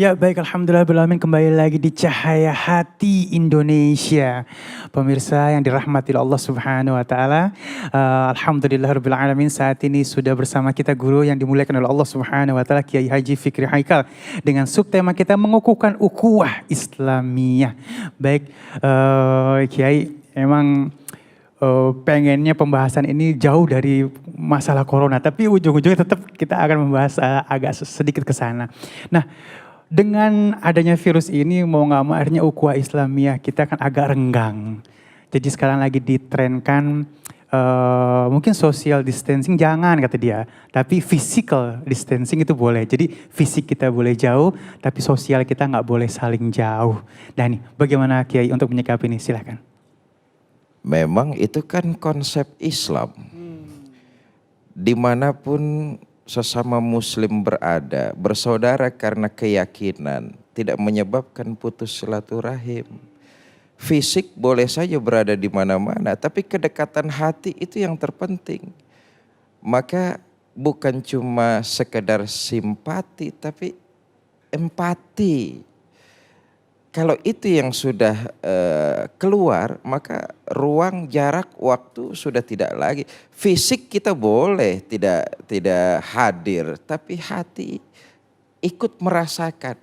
Ya baik, Alhamdulillah beralamin kembali lagi di Cahaya Hati Indonesia. Pemirsa yang dirahmati Allah Subhanahu Wa Taala. Alhamdulillah Rabbil Alamin, saat ini sudah bersama kita guru yang dimuliakan oleh Allah Subhanahu Wa Taala, Kiai Haji Fikri Haikal. Dengan subtema kita mengukuhkan ukhuwah Islamiyah. Baik, Kiai, emang pengennya pembahasan ini jauh dari masalah corona, tapi ujung-ujungnya tetap kita akan membahas agak sedikit ke sana. Nah, dengan adanya virus ini mau nggak mau akhirnya ukhuwah Islamiyah kita kan agak renggang. Jadi sekarang lagi ditrenkan mungkin social distancing jangan kata dia, tapi physical distancing itu boleh. Jadi fisik kita boleh jauh, tapi sosial kita nggak boleh saling jauh. Nah nih, bagaimana Kiai untuk menyikapi ini? Silakan. Memang itu kan konsep Islam. Dimanapun sesama muslim berada, bersaudara karena keyakinan, tidak menyebabkan putus silaturahim. Fisik boleh saja berada di mana-mana, tapi kedekatan hati itu yang terpenting. Maka bukan cuma sekedar simpati, tapi empati. Kalau itu yang sudah keluar, maka ruang, jarak, waktu sudah tidak lagi. Fisik kita boleh tidak hadir, tapi hati ikut merasakan.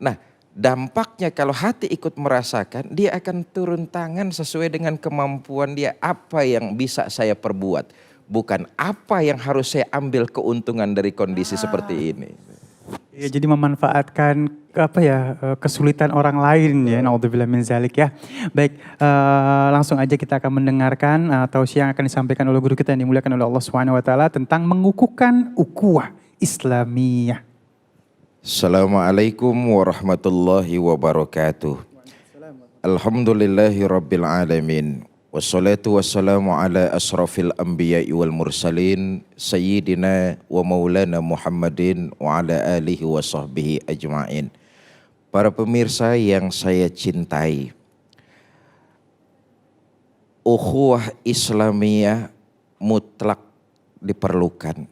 Nah, dampaknya kalau hati ikut merasakan, dia akan turun tangan sesuai dengan kemampuan dia. Apa yang bisa saya perbuat, bukan apa yang harus saya ambil keuntungan dari kondisi seperti ini. Ya, jadi memanfaatkan kesulitan orang lain ya, naudzubillah min zalik ya. Baik, langsung aja kita akan mendengarkan tausiah yang akan disampaikan oleh guru kita yang dimuliakan oleh Allah Subhanahu Wa Taala tentang mengukuhkan ukhuwah Islamiyah. Assalamualaikum warahmatullahi wabarakatuh. Alhamdulillahi rabbil alamin. Wassalatu wassalamu ala asrafil anbiya'i wal mursalin Sayyidina wa maulana Muhammadin wa ala alihi wa sahbihi ajma'in. Para pemirsa yang saya cintai, ukhuwah Islamiyah mutlak diperlukan.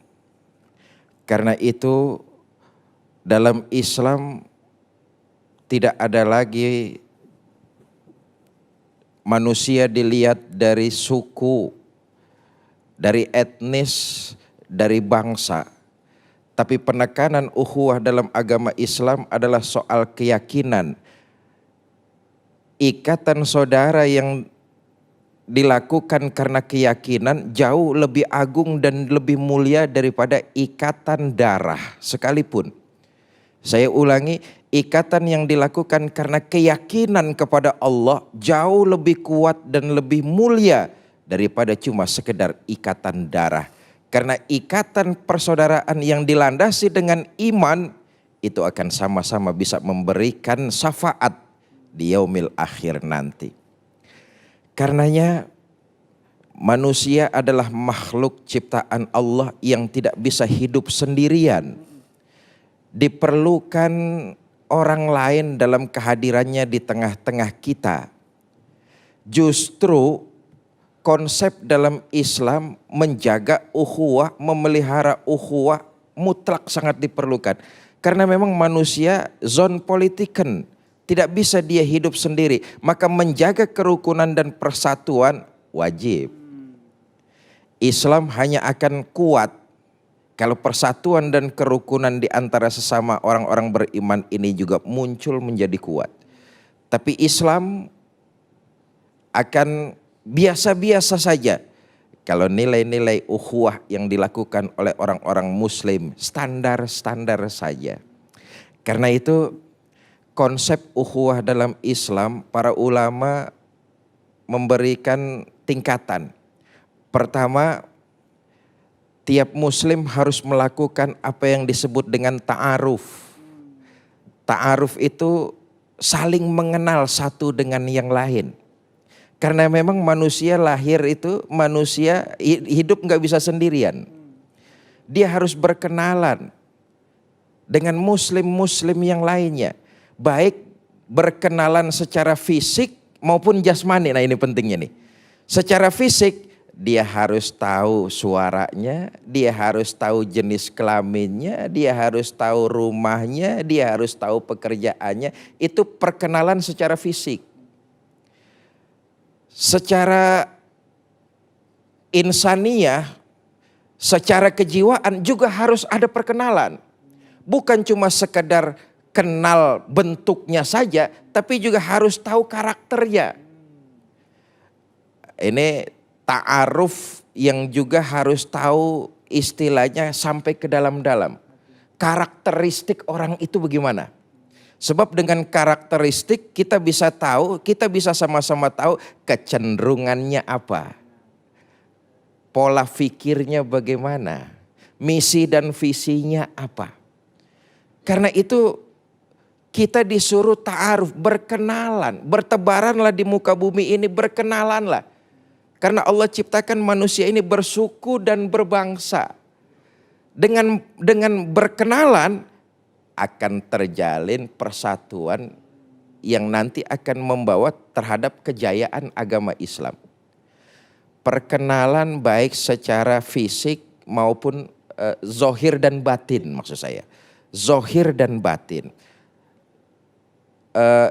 Karena itu dalam Islam tidak ada lagi manusia dilihat dari suku, dari etnis, dari bangsa. Tapi penekanan ukhuwah dalam agama Islam adalah soal keyakinan. Ikatan saudara yang dilakukan karena keyakinan jauh lebih agung dan lebih mulia daripada ikatan darah sekalipun. Saya ulangi, ikatan yang dilakukan karena keyakinan kepada Allah jauh lebih kuat dan lebih mulia daripada cuma sekedar ikatan darah. Karena ikatan persaudaraan yang dilandasi dengan iman itu akan sama-sama bisa memberikan syafaat di yaumil akhir nanti. Karenanya manusia adalah makhluk ciptaan Allah yang tidak bisa hidup sendirian. Diperlukan orang lain dalam kehadirannya di tengah-tengah kita. Justru konsep dalam Islam menjaga ukhuwah, memelihara ukhuwah mutlak sangat diperlukan. Karena memang manusia zon politiken, tidak bisa dia hidup sendiri. Maka menjaga kerukunan dan persatuan wajib. Islam hanya akan kuat kalau persatuan dan kerukunan di antara sesama orang-orang beriman ini juga muncul menjadi kuat. Tapi Islam akan biasa-biasa saja kalau nilai-nilai ukhuwah yang dilakukan oleh orang-orang muslim standar-standar saja. Karena itu konsep ukhuwah dalam Islam para ulama memberikan tingkatan. Pertama, tiap muslim harus melakukan apa yang disebut dengan ta'aruf. Ta'aruf itu saling mengenal satu dengan yang lain. Karena memang manusia lahir itu, manusia hidup nggak bisa sendirian. Dia harus berkenalan dengan muslim-muslim yang lainnya. Baik berkenalan secara fisik maupun jasmani. Nah ini pentingnya nih. Secara fisik Dia harus tahu suaranya, dia harus tahu jenis kelaminnya, dia harus tahu rumahnya, dia harus tahu pekerjaannya. Itu perkenalan secara fisik. Secara insaniyah, secara kejiwaan juga harus ada perkenalan. Bukan cuma sekedar kenal bentuknya saja, tapi juga harus tahu karakternya. Ini ta'aruf yang juga harus tahu istilahnya sampai ke dalam-dalam. Karakteristik orang itu bagaimana? Sebab dengan karakteristik kita bisa tahu, kita bisa sama-sama tahu kecenderungannya apa. Pola pikirnya bagaimana, misi dan visinya apa. Karena itu kita disuruh ta'aruf, berkenalan, bertebaranlah di muka bumi ini, berkenalanlah. Karena Allah ciptakan manusia ini bersuku dan berbangsa. Dengan berkenalan akan terjalin persatuan yang nanti akan membawa terhadap kejayaan agama Islam. Perkenalan baik secara fisik maupun zohir dan batin maksud saya. Zohir dan batin.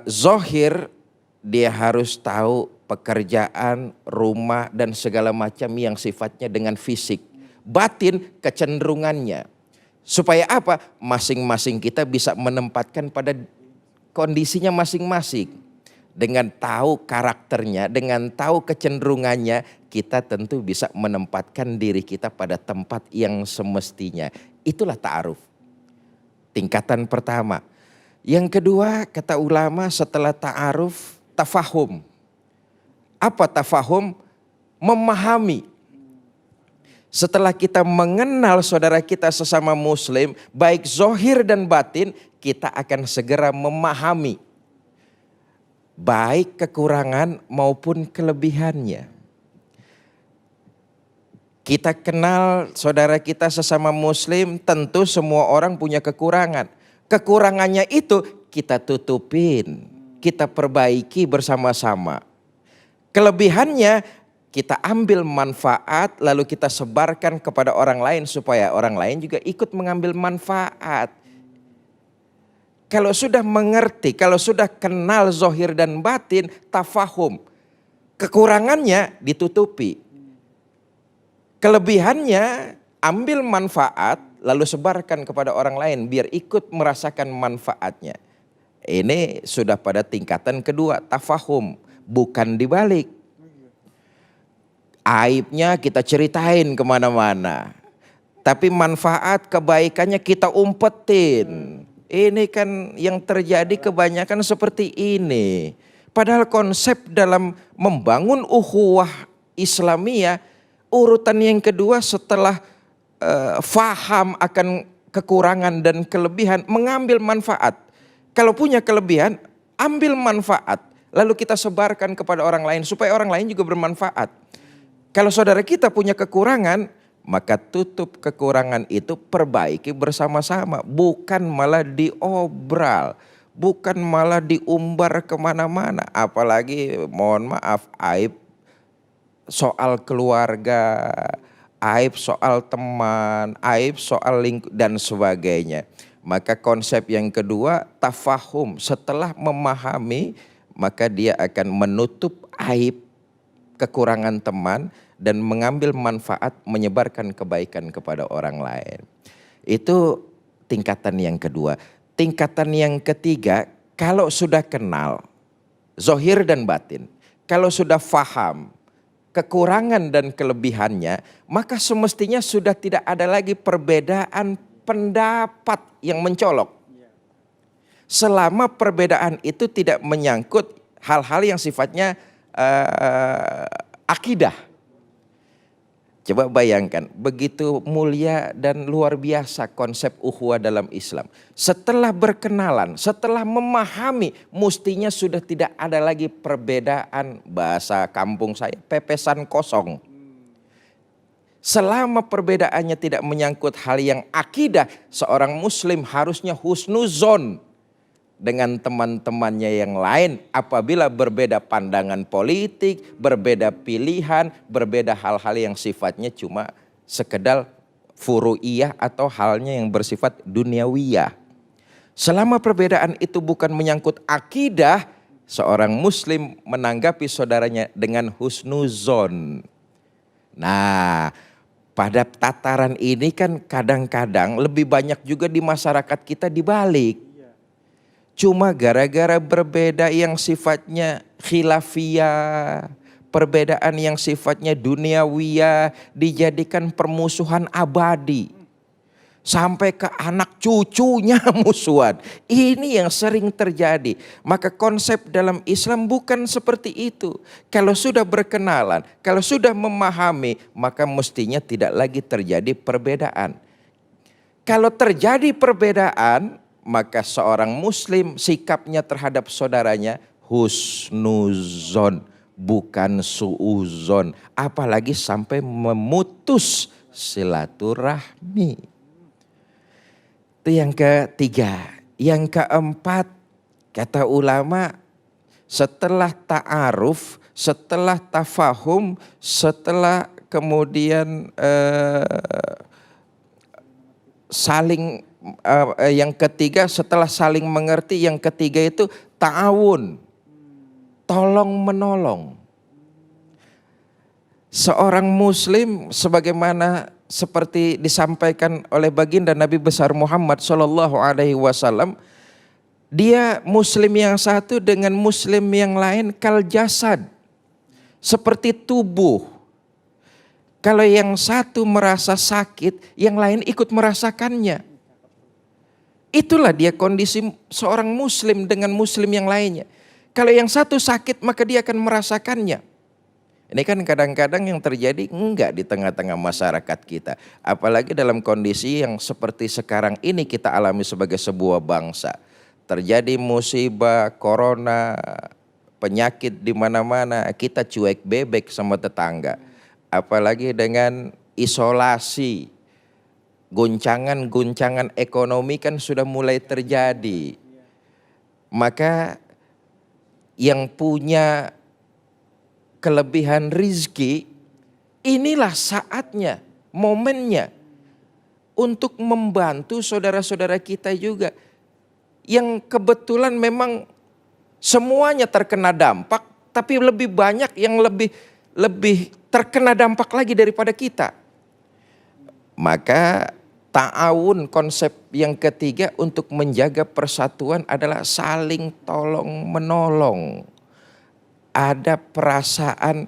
Zohir dia harus tahu pekerjaan, rumah dan segala macam yang sifatnya dengan fisik. Batin kecenderungannya. Supaya apa? Masing-masing kita bisa menempatkan pada kondisinya masing-masing. Dengan tahu karakternya, dengan tahu kecenderungannya, kita tentu bisa menempatkan diri kita pada tempat yang semestinya. Itulah ta'aruf. Tingkatan pertama. Yang kedua, kata ulama setelah ta'aruf, tafahum. Apa tafahum? Memahami. Setelah kita mengenal saudara kita sesama muslim, baik zohir dan batin, kita akan segera memahami. Baik kekurangan maupun kelebihannya. Kita kenal saudara kita sesama muslim, tentu semua orang punya kekurangan. Kekurangannya itu kita tutupin, kita perbaiki bersama-sama. Kelebihannya kita ambil manfaat lalu kita sebarkan kepada orang lain supaya orang lain juga ikut mengambil manfaat. Kalau sudah mengerti, kalau sudah kenal zohir dan batin, tafahum. Kekurangannya ditutupi. Kelebihannya ambil manfaat lalu sebarkan kepada orang lain biar ikut merasakan manfaatnya. Ini sudah pada tingkatan kedua, tafahum. Bukan dibalik. Aibnya kita ceritain kemana-mana. Tapi manfaat kebaikannya kita umpetin. Ini kan yang terjadi kebanyakan seperti ini. Padahal konsep dalam membangun ukhuwah Islamiyah, urutan yang kedua setelah faham akan kekurangan dan kelebihan, mengambil manfaat. Kalau punya kelebihan, ambil manfaat. Lalu kita sebarkan kepada orang lain supaya orang lain juga bermanfaat. Kalau saudara kita punya kekurangan, maka tutup kekurangan itu, perbaiki bersama-sama. Bukan malah diobral, bukan malah diumbar kemana-mana. Apalagi mohon maaf aib soal keluarga, aib soal teman, aib soal lingkup dan sebagainya. Maka konsep yang kedua, tafahum. Setelah memahami, maka dia akan menutup aib kekurangan teman dan mengambil manfaat menyebarkan kebaikan kepada orang lain. Itu tingkatan yang kedua. Tingkatan yang ketiga, kalau sudah kenal zohir dan batin, kalau sudah faham kekurangan dan kelebihannya, maka semestinya sudah tidak ada lagi perbedaan pendapat yang mencolok. Selama perbedaan itu tidak menyangkut hal-hal yang sifatnya akidah. Coba bayangkan, begitu mulia dan luar biasa konsep ukhuwah dalam Islam. Setelah berkenalan, setelah memahami, mestinya sudah tidak ada lagi perbedaan, bahasa kampung saya, pepesan kosong. Selama perbedaannya tidak menyangkut hal yang akidah, seorang muslim harusnya husnuzon. dengan teman-temannya yang lain apabila berbeda pandangan politik, berbeda pilihan, berbeda hal-hal yang sifatnya cuma sekedar furu'iyah atau halnya yang bersifat duniawiyah. Selama perbedaan itu bukan menyangkut akidah, seorang muslim menanggapi saudaranya dengan husnuzon. Nah, pada tataran ini kan kadang-kadang lebih banyak juga di masyarakat kita dibalik. Cuma gara-gara berbeda yang sifatnya khilafiyah, perbedaan yang sifatnya duniawiyah dijadikan permusuhan abadi. Sampai ke anak cucunya musuhan. Ini yang sering terjadi. Maka konsep dalam Islam bukan seperti itu. Kalau sudah berkenalan, kalau sudah memahami, maka mestinya tidak lagi terjadi perbedaan. Kalau terjadi perbedaan, maka seorang muslim sikapnya terhadap saudaranya husnuzon, bukan suuzon. Apalagi sampai memutus silaturahmi. Itu yang ketiga. Yang keempat, kata ulama, setelah ta'aruf, setelah tafahum, setelah kemudian saling, yang ketiga setelah saling mengerti, yang ketiga itu ta'awun, tolong menolong. Seorang muslim sebagaimana seperti disampaikan oleh baginda Nabi besar Muhammad SAW, dia muslim yang satu dengan muslim yang lain kal jasad, seperti tubuh. Kalau yang satu merasa sakit, yang lain ikut merasakannya. Itulah dia kondisi seorang muslim dengan muslim yang lainnya. Kalau yang satu sakit, maka dia akan merasakannya. Ini kan kadang-kadang yang terjadi enggak di tengah-tengah masyarakat kita. Apalagi dalam kondisi yang seperti sekarang ini kita alami sebagai sebuah bangsa. Terjadi musibah, corona, penyakit di mana-mana, kita cuek bebek sama tetangga. Apalagi dengan isolasi, guncangan-guncangan ekonomi kan sudah mulai terjadi. Maka yang punya kelebihan rizki, inilah saatnya, momennya untuk membantu saudara-saudara kita juga. Yang kebetulan memang semuanya terkena dampak, tapi lebih banyak yang lebih terkena dampak lagi daripada kita. Maka ta'awun, konsep yang ketiga untuk menjaga persatuan adalah saling tolong menolong. Ada perasaan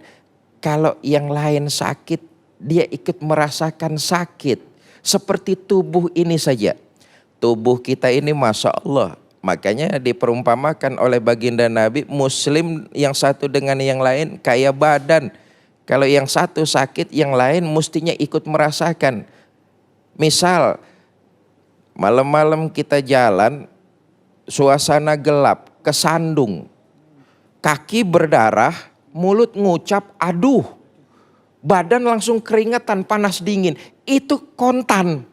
kalau yang lain sakit, dia ikut merasakan sakit. Seperti tubuh ini saja. Tubuh kita ini Masya Allah. Makanya diperumpamakan oleh baginda Nabi, muslim yang satu dengan yang lain kayak badan. Kalau yang satu sakit, yang lain mestinya ikut merasakan. Misal, malam-malam kita jalan, suasana gelap, kesandung. Kaki berdarah, mulut ngucap aduh, badan langsung keringetan, panas dingin. Itu kontan,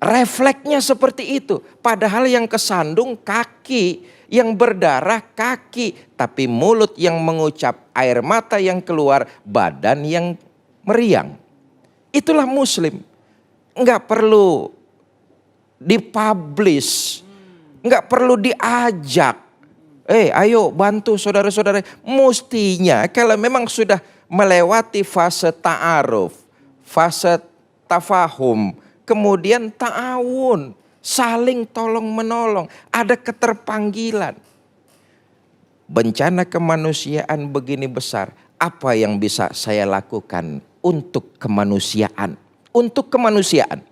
refleksnya seperti itu. Padahal yang kesandung kaki, yang berdarah kaki, tapi mulut yang mengucap, air mata yang keluar, badan yang meriang. Itulah muslim. Enggak perlu dipublish, enggak perlu diajak. Ayo bantu saudara-saudara. Mestinya kalau memang sudah melewati fase ta'aruf, fase tafahum, kemudian ta'awun, saling tolong menolong, ada keterpanggilan. Bencana kemanusiaan begini besar, apa yang bisa saya lakukan untuk kemanusiaan? Untuk kemanusiaan.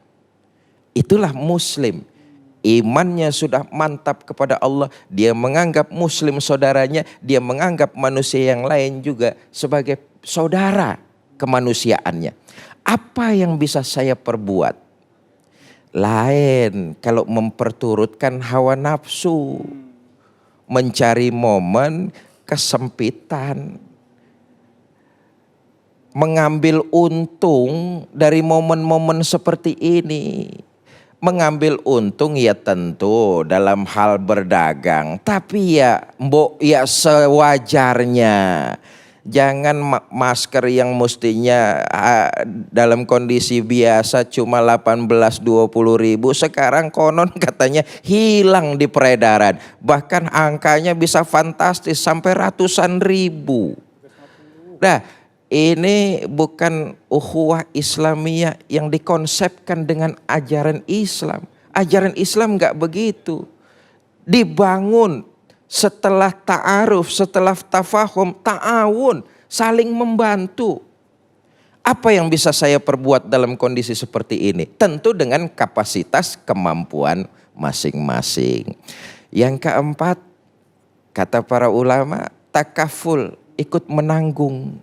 Itulah muslim. Imannya sudah mantap kepada Allah. Dia menganggap muslim saudaranya, dia menganggap manusia yang lain juga sebagai saudara kemanusiaannya. Apa yang bisa saya perbuat? Lain kalau memperturutkan hawa nafsu. Mencari momen kesempitan. Mengambil untung dari momen-momen seperti ini. Mengambil untung ya tentu dalam hal berdagang, tapi ya mbok ya sewajarnya. Jangan masker yang mestinya dalam kondisi biasa cuma 18-20 ribu, sekarang konon katanya hilang di peredaran. Bahkan angkanya bisa fantastis sampai ratusan ribu. Nah, ini bukan ukhuwah Islamiyah yang dikonsepkan dengan ajaran Islam. Ajaran Islam nggak begitu. Dibangun setelah ta'aruf, setelah tafahum, ta'awun, saling membantu. Apa yang bisa saya perbuat dalam kondisi seperti ini? Tentu dengan kapasitas kemampuan masing-masing. Yang keempat, kata para ulama, takaful, ikut menanggung.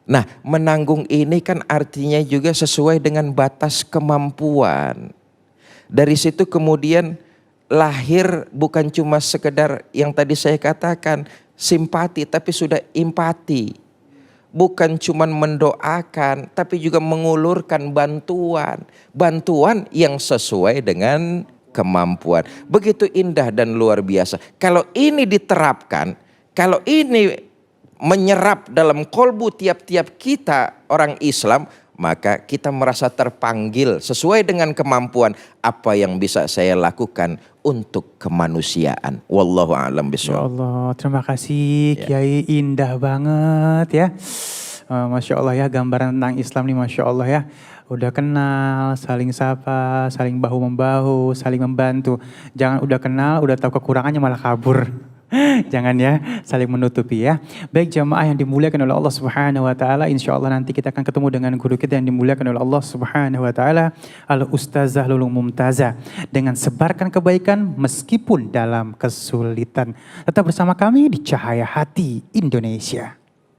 Nah, menanggung ini kan artinya juga sesuai dengan batas kemampuan. Dari situ kemudian lahir bukan cuma sekedar yang tadi saya katakan simpati, tapi sudah empati. Bukan cuma mendoakan, tapi juga mengulurkan bantuan. Bantuan yang sesuai dengan kemampuan. Begitu indah dan luar biasa. Kalau ini diterapkan, kalau ini menyerap dalam kolbu tiap-tiap kita orang Islam, maka kita merasa terpanggil sesuai dengan kemampuan apa yang bisa saya lakukan untuk kemanusiaan. Wallahu a'lam Ya bishawab. Allah, terima kasih Kiai, indah banget ya. Masya Allah ya, gambaran tentang Islam nih Masya Allah ya. Udah kenal, saling sapa, saling bahu-membahu, saling membantu. Jangan udah kenal, udah tahu kekurangannya malah kabur. Jangan ya, saling menutupi ya. Baik jamaah yang dimuliakan oleh Allah Subhanahu wa taala, insyaallah nanti kita akan ketemu dengan guru kita yang dimuliakan oleh Allah Subhanahu wa taala, Al Ustazah Lulung Mumtazah, dengan sebarkan kebaikan meskipun dalam kesulitan. Tetap bersama kami di Cahaya Hati Indonesia.